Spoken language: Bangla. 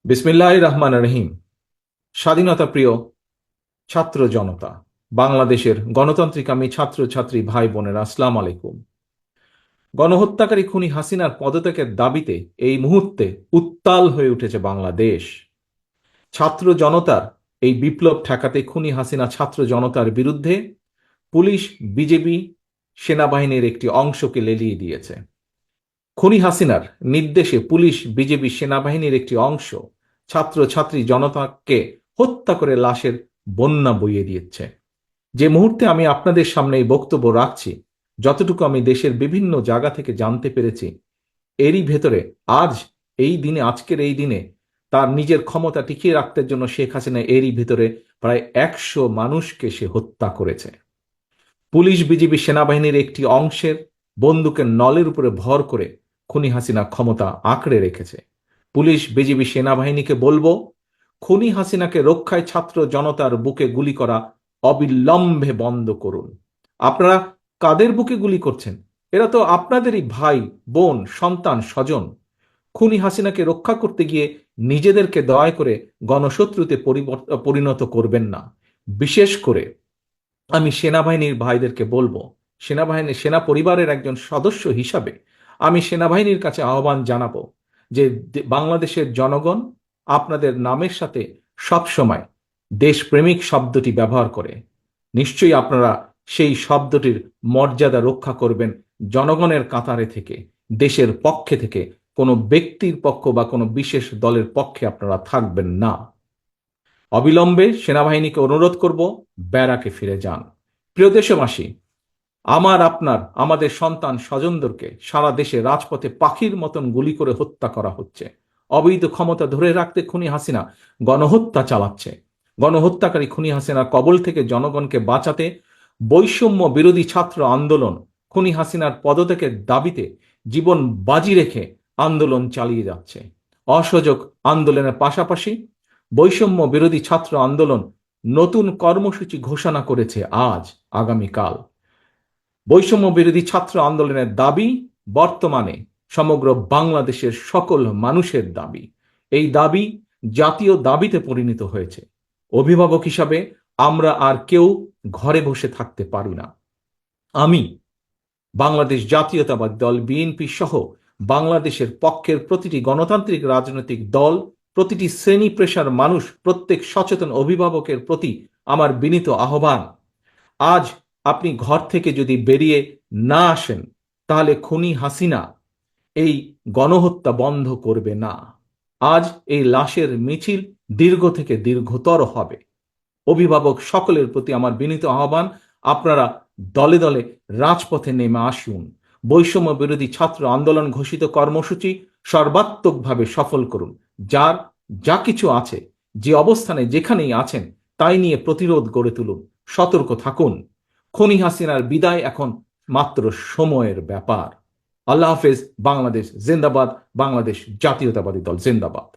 বিসমিল্লাহির রহমানির রহিম। স্বাধীনতা প্রিয় ছাত্র জনতা, বাংলাদেশের গণতান্ত্রিকামী ছাত্রছাত্রী ভাই বোনেরা, আসসালামু আলাইকুম। গণহত্যাকারী খুনি হাসিনার পদত্যাগের দাবিতে এই মুহূর্তে উত্তাল হয়ে উঠেছে বাংলাদেশ। ছাত্র জনতার এই বিপ্লব ঠেকাতে খুনি হাসিনা ছাত্র জনতার বিরুদ্ধে পুলিশ, বিজেপি, সেনাবাহিনীর একটি অংশকে লেলিয়ে দিয়েছে। খুনি হাসিনার নির্দেশে পুলিশ, বিজেপি, সেনাবাহিনীর একটি অংশ ছাত্রছাত্রী জনতাকে হত্যা করে লাশের বন্যা বইয়ে দিচ্ছে। যে মুহূর্তে আমি আপনাদের সামনে এই বক্তব্য রাখছি, যতটুকু আমি দেশের বিভিন্ন জায়গা থেকে জানতে পেরেছি, এরই ভেতরে আজকের এই দিনে তার নিজের ক্ষমতা টিকিয়ে রাখতে জন্য শেখ হাসিনা এরই ভেতরে প্রায় 100 মানুষকে সে হত্যা করেছে। পুলিশ, বিজিবি, সেনাবাহিনীর একটি অংশের বন্দুকের নলের উপরে ভর করে খুনি হাসিনা ক্ষমতা আঁকড়ে রেখেছে। পুলিশ, বিজিবি, সেনাবাহিনীকে বলবো, খুনি হাসিনাকে রক্ষায় ছাত্র জনতার বুকে গুলি করা অবিলম্বে বন্ধ করুন। আপনারা কাদের বুকে গুলি করছেন? এরা তো আপনাদেরই ভাই, বোন, সন্তান, স্বজন। খুনি হাসিনাকে রক্ষা করতে গিয়ে নিজেদেরকে দয়া করে গণশত্রুতে পরিণত করবেন না। বিশেষ করে আমি সেনাবাহিনীর ভাইদেরকে বলবো, সেনা পরিবারের একজন সদস্য হিসাবে আমি সেনাবাহিনীর কাছে আহ্বান জানাবো যে বাংলাদেশের জনগণ আপনাদের নামের সাথে সবসময় দেশপ্রেমিক শব্দটি ব্যবহার করে। নিশ্চয়ই আপনারা সেই শব্দটির মর্যাদা রক্ষা করবেন। জনগণের কাতারে থেকে, দেশের পক্ষে থেকে, কোনো ব্যক্তির পক্ষ বা কোনো বিশেষ দলের পক্ষে আপনারা থাকবেন না। অবিলম্বে সেনাবাহিনীকে অনুরোধ করব, ব্যারাকে ফিরে যান। প্রিয় দেশবাসী, আমাদের সন্তান স্বজনদেরকে সারা দেশে রাজপথে পাখির মতন গুলি করে হত্যা করা হচ্ছে। অবৈধ ক্ষমতা ধরে রাখতে খুনি হাসিনা গণহত্যা চালাচ্ছে। গণহত্যাকারী খুনি হাসিনার কবল থেকে জনগণকে বাঁচাতে বৈষম্য বিরোধী ছাত্র আন্দোলন খুনি হাসিনার পদত্যাগের দাবিতে জীবন বাজি রেখে আন্দোলন চালিয়ে যাচ্ছে। অসহযোগ আন্দোলনের পাশাপাশি বৈষম্য বিরোধী ছাত্র আন্দোলন নতুন কর্মসূচি ঘোষণা করেছে আগামীকাল। বৈষম্য বিরোধী ছাত্র আন্দোলনের দাবি বর্তমানে সমগ্র বাংলাদেশের সকল মানুষের দাবি। এই দাবি জাতীয় দাবিতে পরিণত হয়েছে। অভিভাবক হিসাবে আমরা আর কেউ ঘরে বসে থাকতে পারি না। আমি বাংলাদেশ জাতীয়তাবাদী দল বিএনপি সহ বাংলাদেশের পক্ষের প্রতিটি গণতান্ত্রিক রাজনৈতিক দল, প্রতিটি শ্রেণী পেশার মানুষ, প্রত্যেক সচেতন অভিভাবকের প্রতি আমার বিনীত আহ্বান, আজ আপনি ঘর থেকে যদি বেরিয়ে না আসেন, তাহলে খুনি হাসিনা এই গণহত্যা বন্ধ করবে না। আজ এই লাশের মিছিল দীর্ঘ থেকে দীর্ঘতর হবে। অভিভাবক সকলের প্রতি আমার বিনীত আহ্বান, আপনারা দলে দলে রাজপথে নেমে আসুন। বৈষম্য বিরোধী ছাত্র আন্দোলন ঘোষিত কর্মসূচি সর্বাত্মকভাবে সফল করুন। যার যা কিছু আছে, যে অবস্থানে যেখানেই আছেন, তাই নিয়ে প্রতিরোধ গড়ে তুলুন। সতর্ক থাকুন। খুনি হাসিনার বিদায় এখন মাত্র সময়ের ব্যাপার। আল্লাহ হাফেজ। বাংলাদেশ জিন্দাবাদ। বাংলাদেশ জাতীয়তাবাদী দল জিন্দাবাদ।